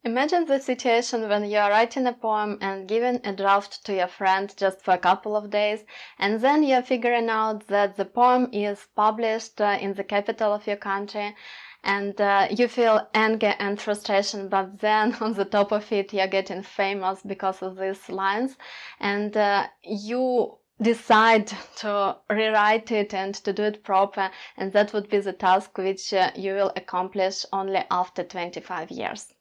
Imagine the situation when you are writing a poem and giving a draft to your friend just for a couple of days, and then you are figuring out that the poem is published in the capital of your country, and you feel anger and frustration, but then on the top of it you're getting famous because of these lines, and you decide to rewrite it and to do it proper, and that would be the task which you will accomplish only after 25 years.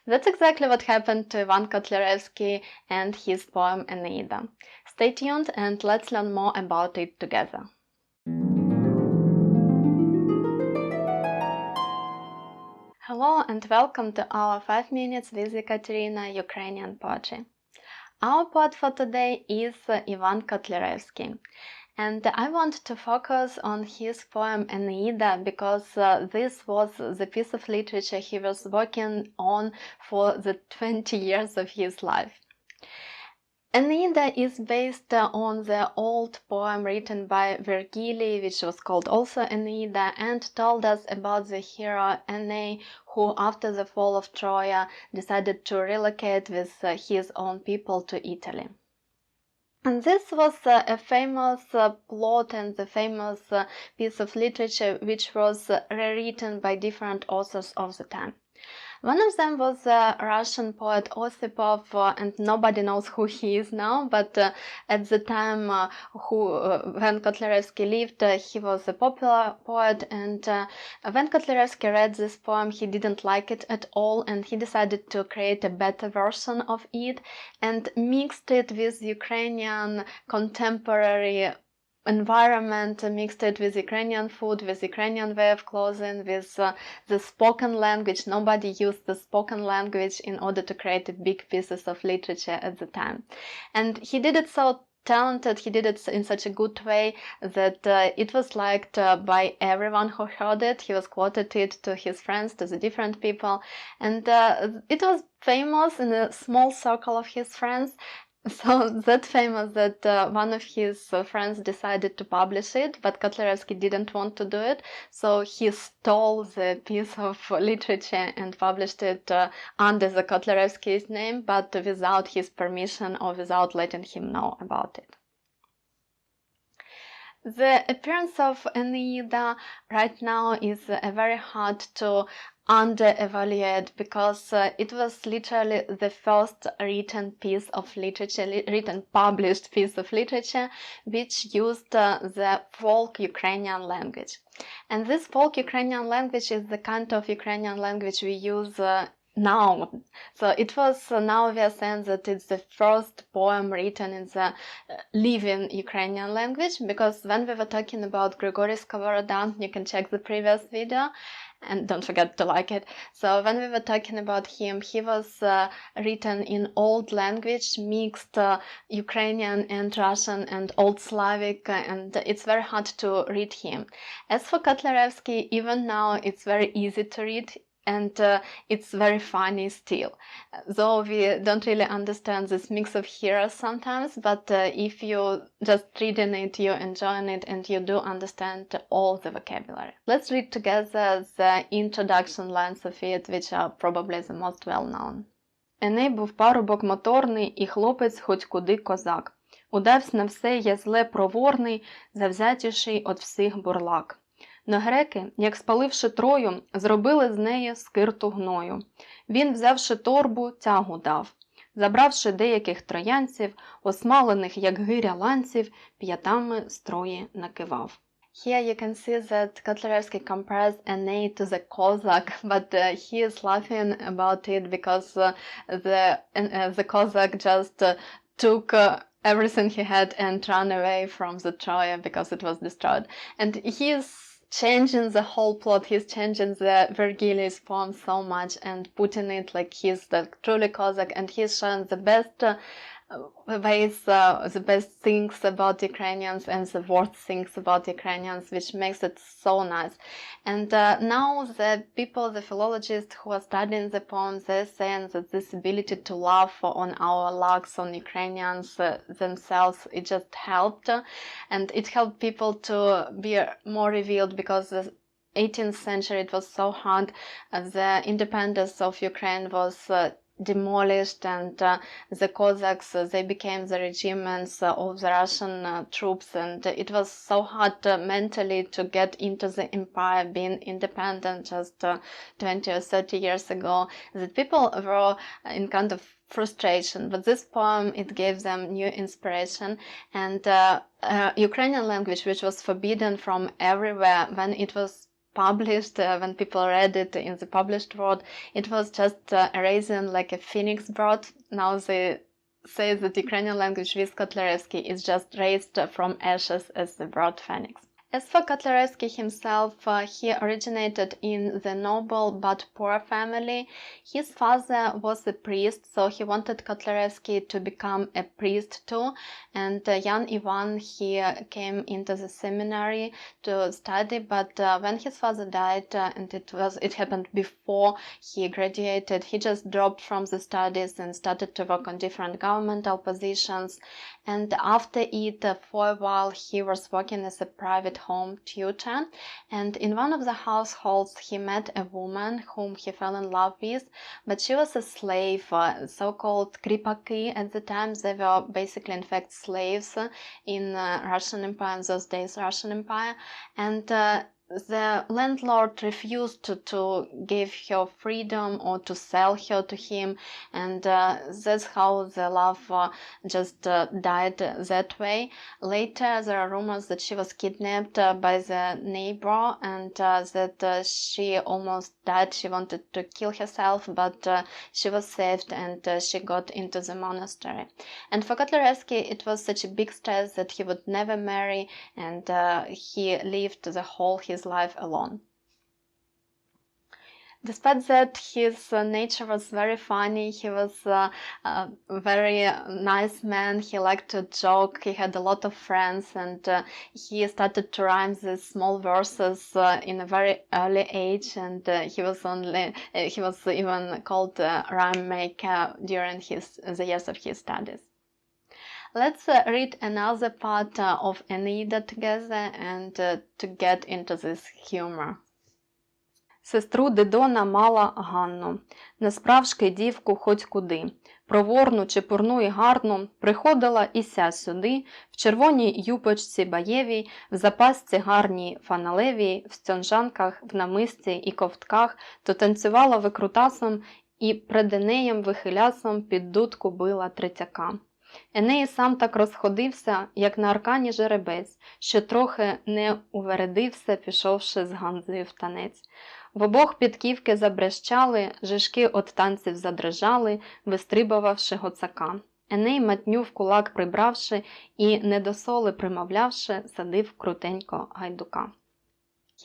That's exactly what happened to Iván Kotlyarevsky and his poem Enneїда. Stay tuned and let's learn more about it together. Hello and welcome to our 5 minutes with Ekaterina Ukrainian poetry. Our poet for today is Iván Kotlyarevsky. And I want to focus on his poem Енеїда because this was the piece of literature he was working on for the 20 years of his life. Enneїда is based on the old poem written by Virgili, which was called also Enneїda, and told us about the hero Aeneid, who after the fall of Troy decided to relocate with his own people to Italy. And this was a famous plot and the famous piece of literature which was rewritten by different authors of the time. One of them was a Russian poet Osipov, and nobody knows who he is now, but at the time when Kotlяревsky lived, he was a popular poet, and when Kotlяревsky read this poem, he didn't like it at all, and he decided to create a better version of it and mixed it with Ukrainian contemporary environment, mixed it with Ukrainian food, with Ukrainian way of clothing, with the spoken language. Nobody used the spoken language in order to create big pieces of literature at the time. And he did it so talented, he did it in such a good way that it was liked by everyone who heard it. He was quoted it to his friends, to the different people, and it was famous in a small circle of his friends. So that famous that one of his friends decided to publish it, but Kotlяревsky didn't want to do it, so he stole the piece of literature and published it under the Kotlяревsky's name, but without his permission or without letting him know about it. The appearance of Enneїда right now is very hard to under-evaluate because it was literally the first written piece of literature, published piece of literature which used the folk Ukrainian language. And this folk Ukrainian language is the kind of Ukrainian language we use now. So it was now we are saying that it's the first poem written in the living Ukrainian language, because when we were talking about Grigory Skovoroda, you can check the previous video and don't forget to like it. So when we were talking about him, he was written in old language, mixed Ukrainian and Russian and Old Slavic, and it's very hard to read him. As for Kotlяревsky, even now it's very easy to read, and it's very funny still, though we don't really understand this mix of heroes sometimes, but if you just reading it, you enjoying it, and you do understand all the vocabulary. Let's read together the introduction lines of it, which are probably the most well known. Еней був парубок моторний, і хлопець хоч куди козак. Удавсь на все є зле проворний, завзятіший от всіх бурлак. Но греки, як спаливши Трою, зробили з неї скирту гною. Він, взявши торбу, тягу дав. Забравши деяких троянців, осмалених, як гиря ланців, п'ятами строї накивав. Here you can see that Kotlяревsky compares Aeneid to the Cossack, but he is laughing about it because the Cossack just took everything he had and ran away from the Troy because it was destroyed. And he is changing the whole plot, he's changing the Virgili's poem so much and putting it like he's the truly Cossack, and he's showing the best ways, the best things about Ukrainians and the worst things about Ukrainians, which makes it so nice. And now the people, the philologists who are studying the poems, they're saying that this ability to laugh on our lucks, on Ukrainians themselves, it just helped, and it helped people to be more revealed, because 18th century it was so hard. The independence of Ukraine was demolished, and the Cossacks, they became the regiments of the Russian troops, and it was so hard mentally to get into the empire, being independent just 20 or 30 years ago, that people were in kind of frustration. But this poem, it gave them new inspiration, and Ukrainian language, which was forbidden from everywhere, when it was published, when people read it in the published world, it was just rising like a phoenix bird. Now they say that Ukrainian language with Kotlяревsky is just raised from ashes as the bird phoenix. As for Kotlyarevsky himself, he originated in the noble but poor family. His father was a priest, so he wanted Kotlyarevsky to become a priest too. And young Iván, he came into the seminary to study, but when his father died, and it happened before he graduated, he just dropped from the studies and started to work on different governmental positions. And after it, for a while, he was working as a private home tutor, and in one of the households he met a woman whom he fell in love with, but she was a slave, so-called kripaki. At the time they were basically in fact slaves in Russian Empire, in those days Russian Empire, and the landlord refused to give her freedom or to sell her to him, and that's how the love just died that way. Later there are rumors that she was kidnapped by the neighbor, and that she almost died. She wanted to kill herself, but she was saved, and she got into the monastery. And for Kotlяревsky it was such a big stress that he would never marry, and he lived the whole his life alone. Despite that, his nature was very funny. He was a very nice man. He liked to joke. He had a lot of friends, and he started to rhyme these small verses in a very early age, and he was even called rhyme maker during the years of his studies. Let's read another part of Енеїда together and to get into this humor. Сестру Дидона мала Ганну, насправжки дівку хоть куди, проворну, чепурну і гарну, приходила і ся сюди, в червоній юпочці баєвій, в запасці гарній фаналевій, в стьонжанках, в намисті і ковтках, то танцювала викрутасом і пред Енеєм вихилясом під дудку била третяка. Еней сам так розходився, як на аркані жеребець, що трохи не увередився, пішовши з Ганзою в танець. В обох підківки забрещали, жишки от танців задрижали, вистрибувавши гоцака. Еней матню в кулак прибравши і, не до соли примовлявши, садив крутенько гайдука.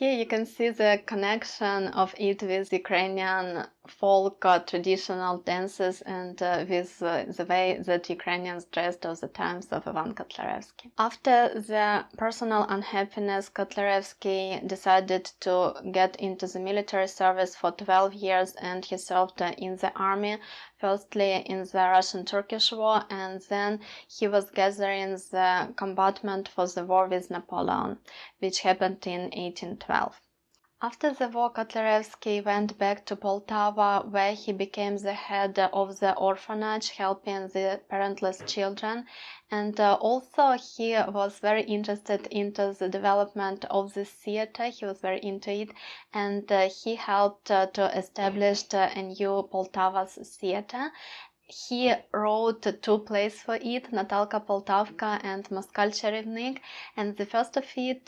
Here you can see the connection of it with Ukrainian folk traditional dances and with the way that Ukrainians dressed of the times of Iván Kotlяревsky. After the personal unhappiness, Kotlяревsky decided to get into the military service for 12 years, and he served in the army, firstly in the Russian-Turkish War, and then he was gathering the combatment for the war with Napoleon, which happened in 1812. After the war, Kotlяревsky went back to Poltava, where he became the head of the orphanage, helping the parentless children, and also he was very interested into the development of the theater. He was very into it, and he helped to establish a new Poltava's theater. He wrote 2 plays for it, Natalka Poltavka and Moskal Charevnik, and the first of it,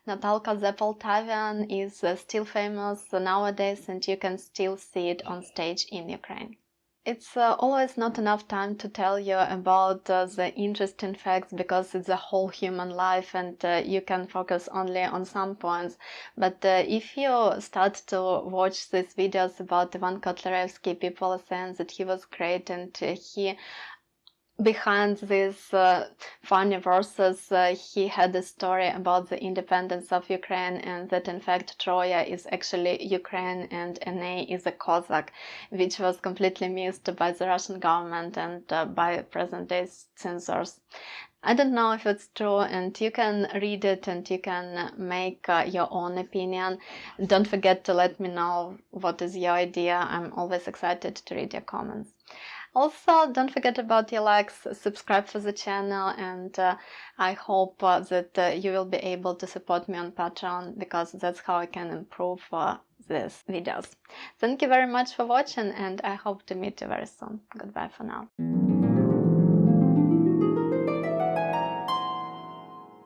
Natalka the Poltavian, is still famous nowadays, and you can still see it on stage in Ukraine. It's always not enough time to tell you about the interesting facts, because it's a whole human life and you can focus only on some points. But if you start to watch these videos about Iván Kotlяревsky, people are saying that he was great, and he behind these funny verses, he had a story about the independence of Ukraine, and that in fact Troya is actually Ukraine and Aeneid is a Cossack, which was completely missed by the Russian government and by present-day censors. I don't know if it's true, and you can read it and you can make your own opinion. Don't forget to let me know what is your idea. I'm always excited to read your comments. Also, don't forget about your likes, subscribe for the channel, and I hope that you will be able to support me on Patreon, because that's how I can improve these videos. Thank you very much for watching, and I hope to meet you very soon. Goodbye for now.